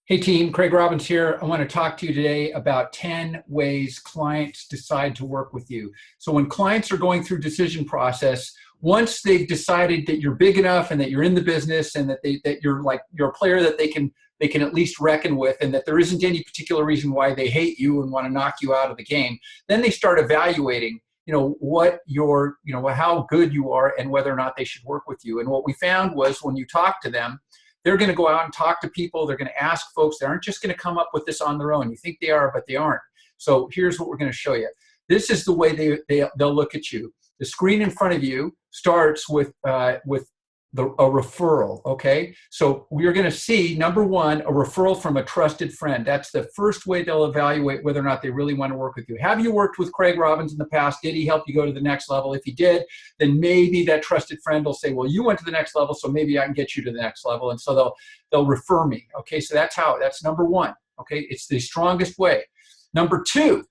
Hey team, Craig Robbins here. I want to talk to you today about 10 ways clients decide to work with you. So when clients are going through decision process, once they've decided that you're big enough and that you're in the business and that you're a player that they can at least reckon with, and that there isn't any particular reason why they hate you and want to knock you out of the game, then they start evaluating how good you are and whether or not they should work with you. And what we found was when you talk to them, they're going to go out and talk to people. They're going to ask folks. They aren't just going to come up with this on their own. You think they are, but they aren't. So here's what we're going to show you. This is the way they'll look at you. The screen in front of you starts with a referral, okay? So we're going to see, number one, a referral from a trusted friend. That's the first way they'll evaluate whether or not they really want to work with you. Have you worked with Craig Robbins in the past? Did he help you go to the next level? If he did, then maybe that trusted friend will say, well, you went to the next level, so maybe I can get you to the next level. And so they'll refer me, okay? So that's number one, okay? It's the strongest way. Number two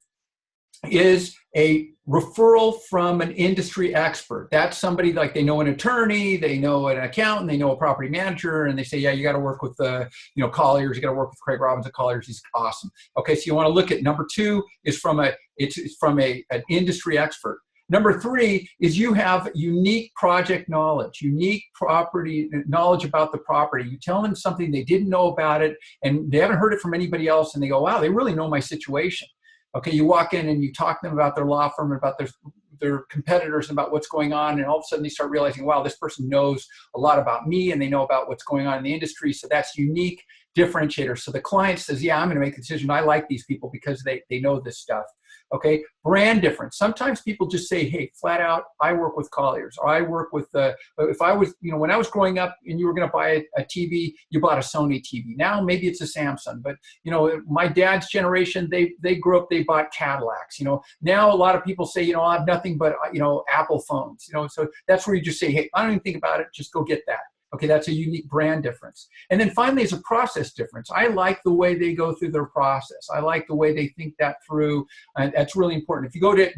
is a referral from an industry expert. That's somebody like they know an attorney, they know an accountant, they know a property manager, and they say, yeah, you got to work with Colliers, you got to work with Craig Robbins at Colliers. He's awesome. Okay, so you want to look at number two is from an industry expert. Number three is you have unique project knowledge, unique property knowledge about the property. You tell them something they didn't know about it, and they haven't heard it from anybody else, and they go, wow, they really know my situation. Okay, you walk in and you talk to them about their law firm, about their competitors, about what's going on, and all of a sudden they start realizing, wow, this person knows a lot about me and they know about what's going on in the industry. So that's unique differentiator. So the client says, yeah, I'm going to make a decision. I like these people because they know this stuff. Okay, brand difference. Sometimes people just say, hey, flat out, I work with Colliers, or I work with if I was, when I was growing up and you were going to buy a TV, you bought a Sony TV. Now maybe it's a Samsung, but my dad's generation, they grew up, they bought Cadillacs. Now a lot of people say, I have nothing but Apple phones. So that's where you just say, hey, I don't even think about it, just go get that. Okay, that's a unique brand difference. And then finally, is a process difference. I like the way they go through their process. I like the way they think that through, and that's really important. If you go to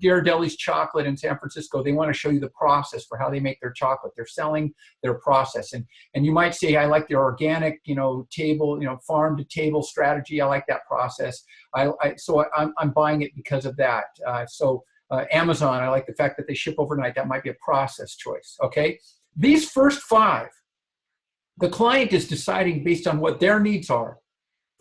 Ghirardelli's Chocolate in San Francisco, they want to show you the process for how they make their chocolate. They're selling their process. And you might say, I like their organic, table, farm to table strategy. I like that process. So I'm buying it because of that. Amazon, I like the fact that they ship overnight. That might be a process choice, okay? These first five, the client is deciding based on what their needs are.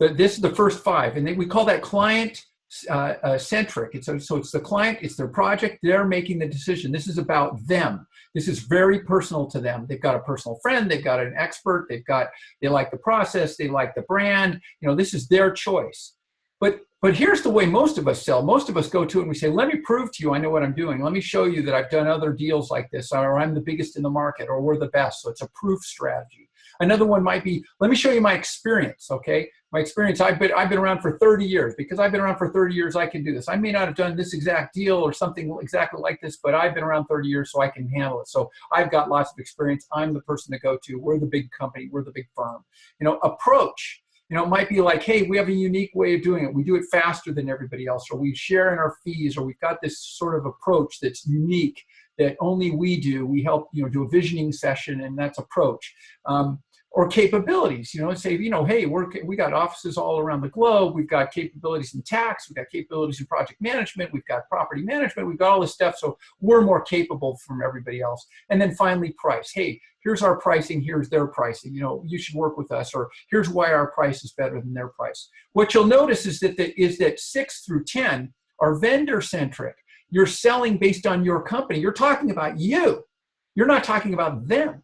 This is the first five, and we call that client centric. So it's the client, it's their project, they're making the decision. This is about them. This is very personal to them. They've got a personal friend, they've got an expert, they like the process, they like the brand. This is their choice. But here's the way most of us sell. Most of us go to it and we say, let me prove to you I know what I'm doing. Let me show you that I've done other deals like this, or I'm the biggest in the market, or we're the best. So it's a proof strategy. Another one might be, let me show you my experience, okay? My experience, I've been around for 30 years. Because I've been around for 30 years, I can do this. I may not have done this exact deal or something exactly like this, but I've been around 30 years, so I can handle it. So I've got lots of experience. I'm the person to go to. We're the big company. We're the big firm. Approach. It might be like, hey, we have a unique way of doing it. We do it faster than everybody else, or we share in our fees, or we've got this sort of approach that's unique that only we do. We help, do a visioning session, and that's approach. Or capabilities, say, hey, we got offices all around the globe. We've got capabilities in tax. We've got capabilities in project management. We've got property management. We've got all this stuff. So we're more capable from everybody else. And then finally, price. Hey, here's our pricing. Here's their pricing. You should work with us. Or here's why our price is better than their price. What you'll notice is that 6 through 10 are vendor centric. You're selling based on your company. You're talking about you. You're not talking about them.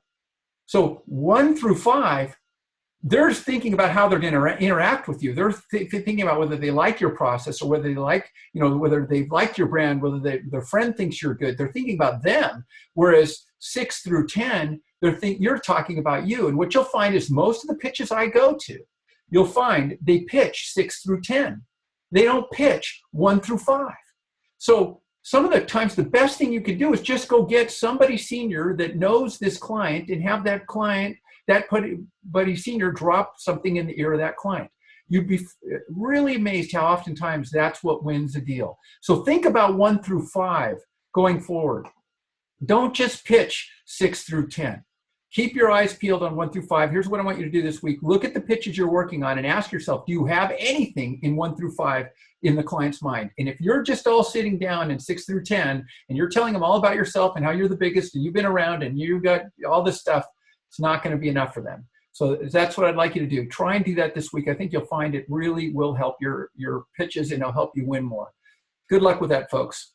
So 1 through 5, they're thinking about how they're going to interact with you. They're thinking about whether they like your process, or whether they like, whether they like your brand, whether their friend thinks you're good. They're thinking about them. Whereas 6 through 10, you're talking about you. And what you'll find is most of the pitches I go to, you'll find they pitch 6 through 10. They don't pitch 1 through 5. So some of the times, the best thing you can do is just go get somebody senior that knows this client and have that client, that buddy senior, drop something in the ear of that client. You'd be really amazed how oftentimes that's what wins a deal. So think about 1 through 5 going forward. Don't just pitch 6 through 10. keep your eyes peeled on 1 through 5. Here's what I want you to do this week. Look at the pitches you're working on and ask yourself, do you have anything in 1 through 5 in the client's mind? And if you're just all sitting down in 6 through 10 and you're telling them all about yourself and how you're the biggest and you've been around and you got all this stuff, it's not going to be enough for them. So that's what I'd like you to do. Try and do that this week. I think you'll find it really will help your pitches and it'll help you win more. Good luck with that, folks.